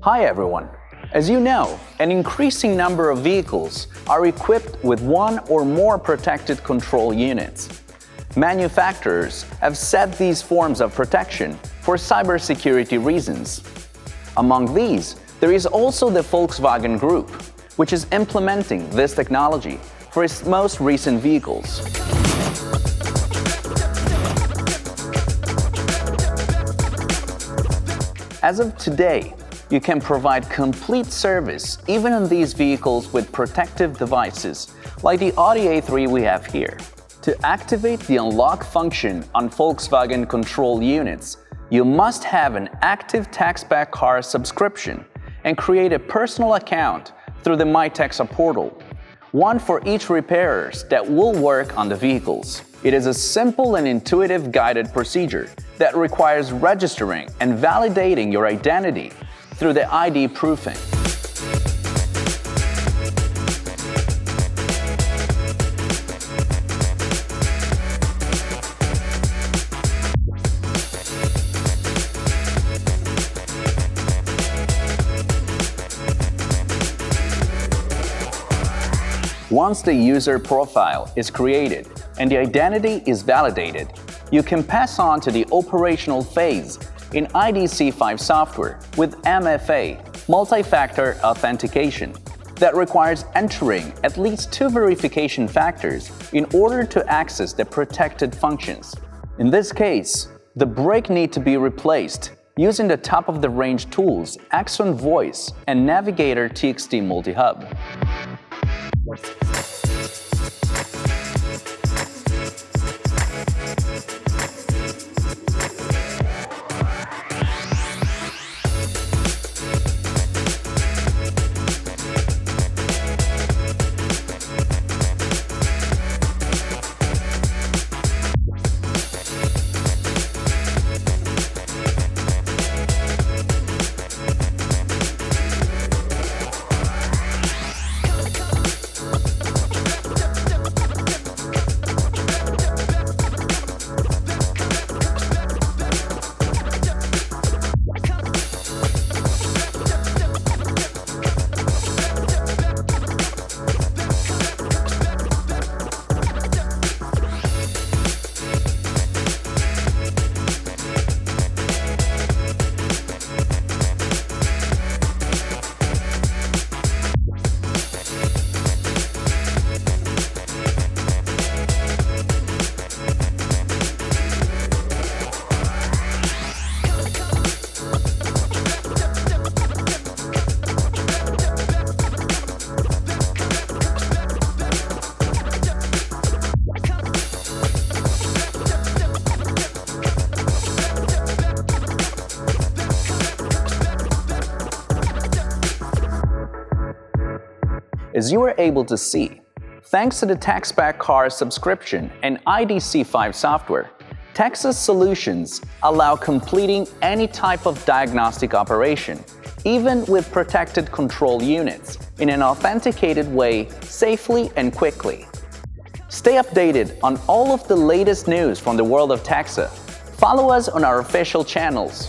Hi everyone! As you know, an increasing number of vehicles are equipped with one or more protected control units. Manufacturers have set these forms of protection for cybersecurity reasons. Among these, there is also the Volkswagen Group, which is implementing this technology for its most recent vehicles. As of today, you can provide complete service even on these vehicles with protective devices like the Audi A3 we have here. To activate the unlock function on Volkswagen control units, you must have an active taxback car subscription and create a personal account through the myTEXA portal, one for each repairers that will work on the vehicles. It is a simple and intuitive guided procedure that requires registering and validating your identity through the ID proofing. Once the user profile is created and the identity is validated, you can pass on to the operational phase in IDC5 software with MFA, multi-factor authentication, that requires entering at least 2 verification factors in order to access the protected functions. In this case, the brake need to be replaced using the top-of-the-range tools AXONE VOICE and Navigator TXT MULTIHUB. As you are able to see, thanks to the taxback car subscription and IDC5 software, TEXA's solutions allow completing any type of diagnostic operation, even with protected control units, in an authenticated way, safely and quickly. Stay updated on all of the latest news from the world of TEXA. Follow us on our official channels.